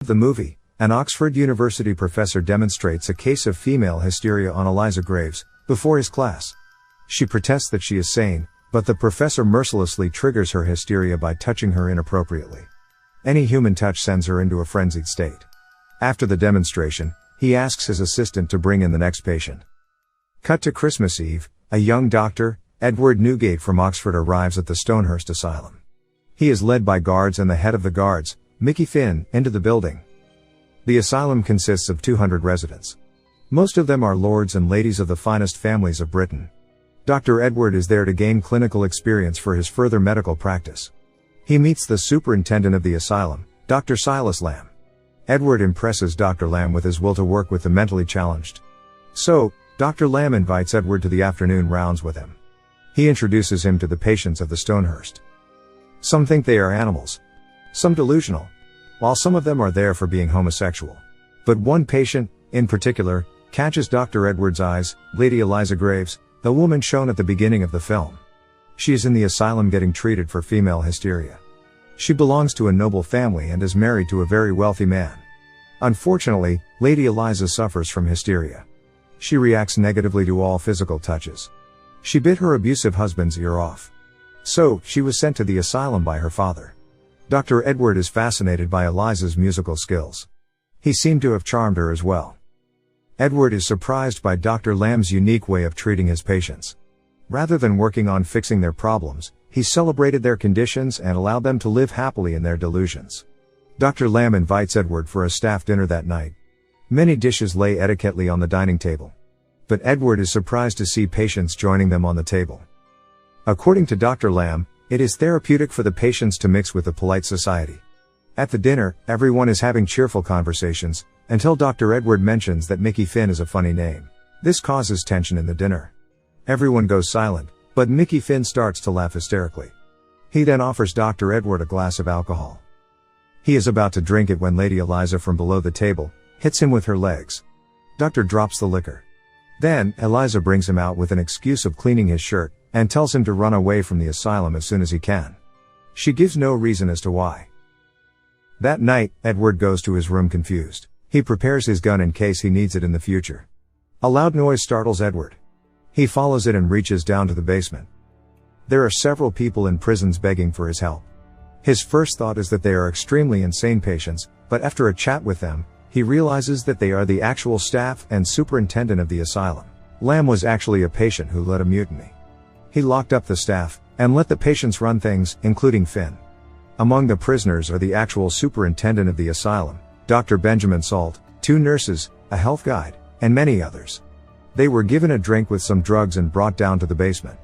the movie, an Oxford University professor demonstrates a case of female hysteria on Eliza Graves, before his class. She protests that she is sane, but the professor mercilessly triggers her hysteria by touching her inappropriately. Any human touch sends her into a frenzied state. After the demonstration, he asks his assistant to bring in the next patient. Cut to Christmas Eve, a young doctor, Edward Newgate from Oxford, arrives at the Stonehurst Asylum. He is led by guards and the head of the guards, Mickey Finn, into the building. The asylum consists of 200 residents. Most of them are lords and ladies of the finest families of Britain. Dr. Edward is there to gain clinical experience for his further medical practice. He meets the superintendent of the asylum, Dr. Silas Lamb. Edward impresses Dr. Lamb with his will to work with the mentally challenged. So, Dr. Lamb invites Edward to the afternoon rounds with him. He introduces him to the patients of the Stonehurst. Some think they are animals. Some delusional. While some of them are there for being homosexual. But one patient, in particular, catches Dr. Edward's eyes, Lady Eliza Graves, the woman shown at the beginning of the film. She is in the asylum getting treated for female hysteria. She belongs to a noble family and is married to a very wealthy man. Unfortunately, Lady Eliza suffers from hysteria. She reacts negatively to all physical touches. She bit her abusive husband's ear off. So, she was sent to the asylum by her father. Dr. Edward is fascinated by Eliza's musical skills. He seemed to have charmed her as well. Edward is surprised by Dr. Lamb's unique way of treating his patients. Rather than working on fixing their problems, he celebrated their conditions and allowed them to live happily in their delusions. Dr. Lamb invites Edward for a staff dinner that night. Many dishes lay etiquettely on the dining table. But Edward is surprised to see patients joining them on the table. According to Dr. Lamb, it is therapeutic for the patients to mix with the polite society. At the dinner, everyone is having cheerful conversations, until Dr. Edward mentions that Mickey Finn is a funny name. This causes tension in the dinner. Everyone goes silent, but Mickey Finn starts to laugh hysterically. He then offers Dr. Edward a glass of alcohol. He is about to drink it when Lady Eliza from below the table hits him with her legs. Doctor drops the liquor. Then, Eliza brings him out with an excuse of cleaning his shirt, and tells him to run away from the asylum as soon as he can. She gives no reason as to why. That night, Edward goes to his room confused. He prepares his gun in case he needs it in the future. A loud noise startles Edward. He follows it and reaches down to the basement. There are several people in prisons begging for his help. His first thought is that they are extremely insane patients, but after a chat with them, he realizes that they are the actual staff and superintendent of the asylum. Lamb was actually a patient who led a mutiny. He locked up the staff, and let the patients run things, including Finn. Among the prisoners are the actual superintendent of the asylum, Dr. Benjamin Salt, 2 nurses, a health guide, and many others. They were given a drink with some drugs and brought down to the basement.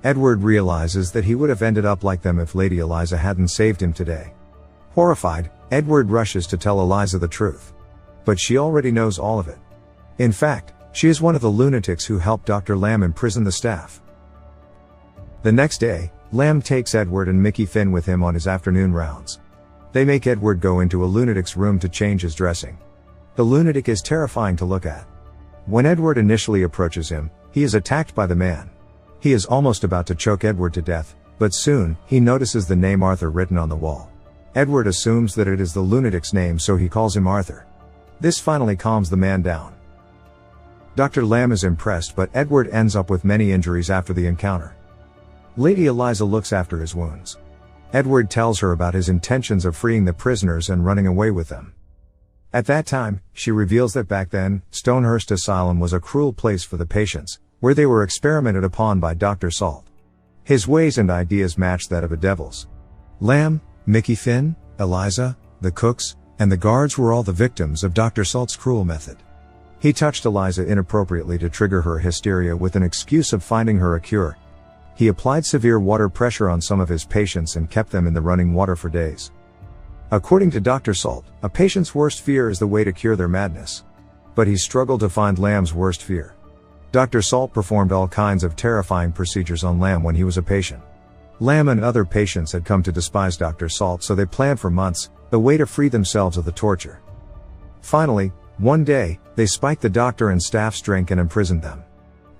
Edward realizes that he would have ended up like them if Lady Eliza hadn't saved him today. Horrified, Edward rushes to tell Eliza the truth. But she already knows all of it. In fact, she is one of the lunatics who helped Dr. Lamb imprison the staff. The next day, Lamb takes Edward and Mickey Finn with him on his afternoon rounds. They make Edward go into a lunatic's room to change his dressing. The lunatic is terrifying to look at. When Edward initially approaches him, he is attacked by the man. He is almost about to choke Edward to death, but soon, he notices the name Arthur written on the wall. Edward assumes that it is the lunatic's name, so he calls him Arthur. This finally calms the man down. Dr. Lamb is impressed, but Edward ends up with many injuries after the encounter. Lady Eliza looks after his wounds. Edward tells her about his intentions of freeing the prisoners and running away with them. At that time, she reveals that back then, Stonehurst Asylum was a cruel place for the patients, where they were experimented upon by Dr. Salt. His ways and ideas matched that of a devil's. Lamb, Mickey Finn, Eliza, the cooks, and the guards were all the victims of Dr. Salt's cruel method. He touched Eliza inappropriately to trigger her hysteria with an excuse of finding her a cure. He applied severe water pressure on some of his patients and kept them in the running water for days. According to Dr. Salt, a patient's worst fear is the way to cure their madness. But he struggled to find Lamb's worst fear. Dr. Salt performed all kinds of terrifying procedures on Lamb when he was a patient. Lamb and other patients had come to despise Dr. Salt, so they planned for months the way to free themselves of the torture. Finally, one day, they spiked the doctor and staff's drink and imprisoned them.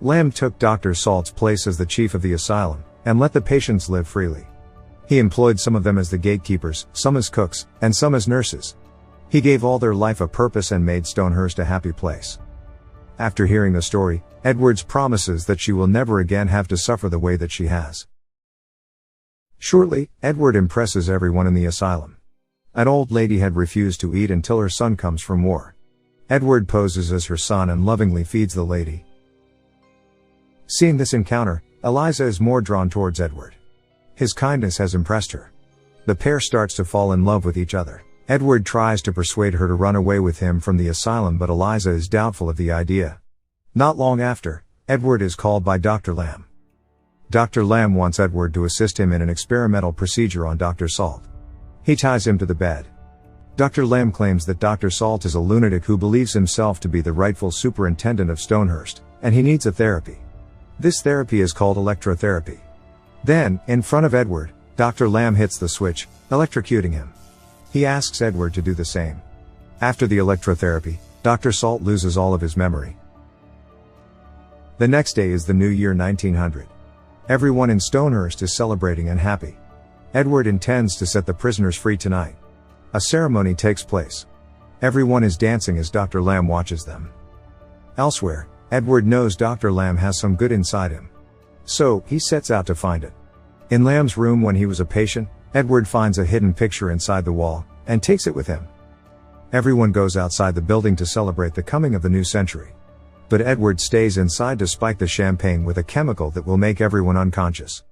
Lamb took Dr. Salt's place as the chief of the asylum, and let the patients live freely. He employed some of them as the gatekeepers, some as cooks, and some as nurses. He gave all their life a purpose and made Stonehurst a happy place. After hearing the story, Edwards promises that she will never again have to suffer the way that she has. Shortly, Edward impresses everyone in the asylum. An old lady had refused to eat until her son comes from war. Edward poses as her son and lovingly feeds the lady. Seeing this encounter, Eliza is more drawn towards Edward. His kindness has impressed her. The pair starts to fall in love with each other. Edward tries to persuade her to run away with him from the asylum, but Eliza is doubtful of the idea. Not long after, Edward is called by Dr. Lamb. Dr. Lamb wants Edward to assist him in an experimental procedure on Dr. Salt. He ties him to the bed. Dr. Lamb claims that Dr. Salt is a lunatic who believes himself to be the rightful superintendent of Stonehurst, and he needs a therapy. This therapy is called electrotherapy. Then, in front of Edward, Dr. Lamb hits the switch, electrocuting him. He asks Edward to do the same. After the electrotherapy, Dr. Salt loses all of his memory. The next day is the new year 1900. Everyone in Stonehurst is celebrating and happy. Edward intends to set the prisoners free tonight. A ceremony takes place. Everyone is dancing as Dr. Lamb watches them. Elsewhere, Edward knows Dr. Lamb has some good inside him. So, he sets out to find it. In Lamb's room when he was a patient, Edward finds a hidden picture inside the wall, and takes it with him. Everyone goes outside the building to celebrate the coming of the new century. But Edward stays inside to spike the champagne with a chemical that will make everyone unconscious.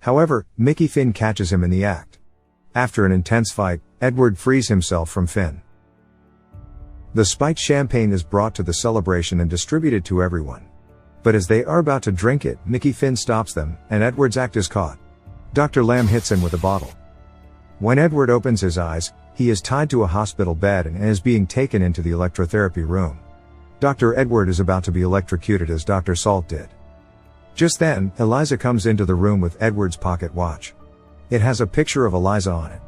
However, Mickey Finn catches him in the act. After an intense fight, Edward frees himself from Finn. The spiked champagne is brought to the celebration and distributed to everyone. But as they are about to drink it, Mickey Finn stops them, and Edward's act is caught. Dr. Lamb hits him with a bottle. When Edward opens his eyes, he is tied to a hospital bed and is being taken into the electrotherapy room. Dr. Edward is about to be electrocuted as Dr. Salt did. Just then, Eliza comes into the room with Edward's pocket watch. It has a picture of Eliza on it.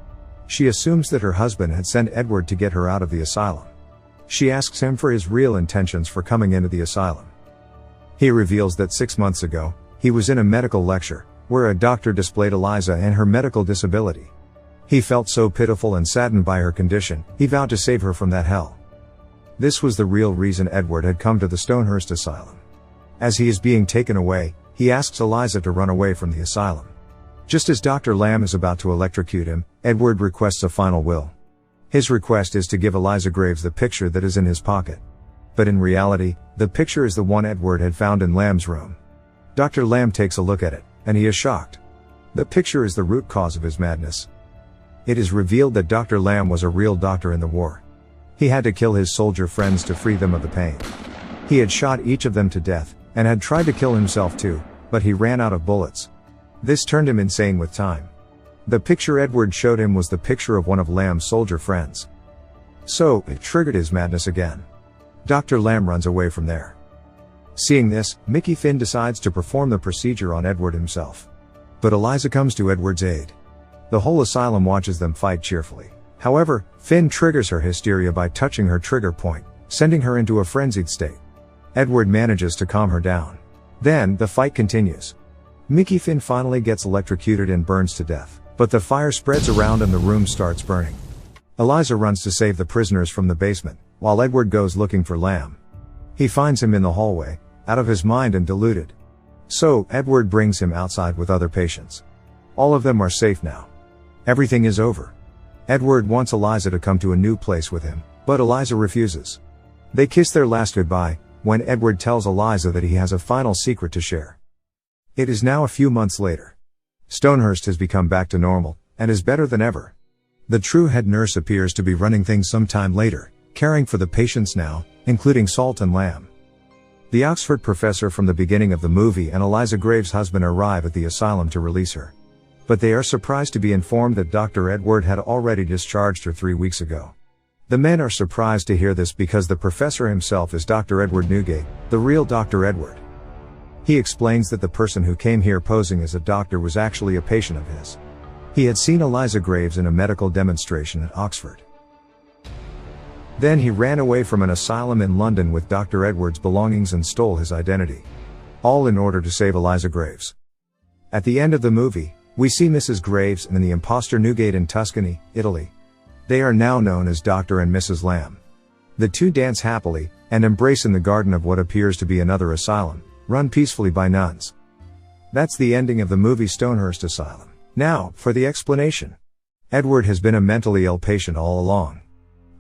She assumes that her husband had sent Edward to get her out of the asylum. She asks him for his real intentions for coming into the asylum. He reveals that 6 months ago, he was in a medical lecture, where a doctor displayed Eliza and her medical disability. He felt so pitiful and saddened by her condition, he vowed to save her from that hell. This was the real reason Edward had come to the Stonehurst Asylum. As he is being taken away, he asks Eliza to run away from the asylum. Just as Dr. Lamb is about to electrocute him, Edward requests a final will. His request is to give Eliza Graves the picture that is in his pocket. But in reality, the picture is the one Edward had found in Lamb's room. Dr. Lamb takes a look at it, and he is shocked. The picture is the root cause of his madness. It is revealed that Dr. Lamb was a real doctor in the war. He had to kill his soldier friends to free them of the pain. He had shot each of them to death, and had tried to kill himself too, but he ran out of bullets. This turned him insane with time. The picture Edward showed him was the picture of one of Lamb's soldier friends. So, it triggered his madness again. Dr. Lamb runs away from there. Seeing this, Mickey Finn decides to perform the procedure on Edward himself. But Eliza comes to Edward's aid. The whole asylum watches them fight cheerfully. However, Finn triggers her hysteria by touching her trigger point, sending her into a frenzied state. Edward manages to calm her down. Then, the fight continues. Mickey Finn finally gets electrocuted and burns to death, but the fire spreads around and the room starts burning. Eliza runs to save the prisoners from the basement, while Edward goes looking for Lamb. He finds him in the hallway, out of his mind and deluded. So, Edward brings him outside with other patients. All of them are safe now. Everything is over. Edward wants Eliza to come to a new place with him, but Eliza refuses. They kiss their last goodbye, when Edward tells Eliza that he has a final secret to share. It is now a few months later. Stonehurst has become back to normal, and is better than ever. The true head nurse appears to be running things some time later, caring for the patients now, including Salt and Lamb. The Oxford professor from the beginning of the movie and Eliza Graves' husband arrive at the asylum to release her. But they are surprised to be informed that Dr. Edward had already discharged her 3 weeks ago. The men are surprised to hear this because the professor himself is Dr. Edward Newgate, the real Dr. Edward. He explains that the person who came here posing as a doctor was actually a patient of his. He had seen Eliza Graves in a medical demonstration at Oxford. Then he ran away from an asylum in London with Dr. Edward's belongings and stole his identity. All in order to save Eliza Graves. At the end of the movie, we see Mrs. Graves and the imposter Newgate in Tuscany, Italy. They are now known as Dr. and Mrs. Lamb. The two dance happily, and embrace in the garden of what appears to be another asylum, run peacefully by nuns. That's the ending of the movie Stonehurst Asylum. Now, for the explanation. Edward has been a mentally ill patient all along.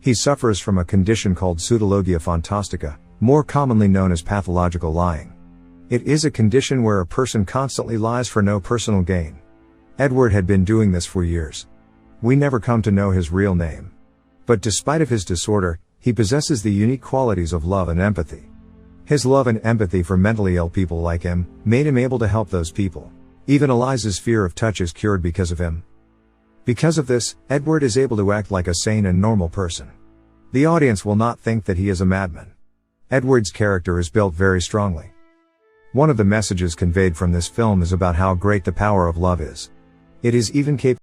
He suffers from a condition called pseudologia fantastica, more commonly known as pathological lying. It is a condition where a person constantly lies for no personal gain. Edward had been doing this for years. We never come to know his real name. But despite of his disorder, he possesses the unique qualities of love and empathy. His love and empathy for mentally ill people like him made him able to help those people. Even Eliza's fear of touch is cured because of him. Because of this, Edward is able to act like a sane and normal person. The audience will not think that he is a madman. Edward's character is built very strongly. One of the messages conveyed from this film is about how great the power of love is. It is even capable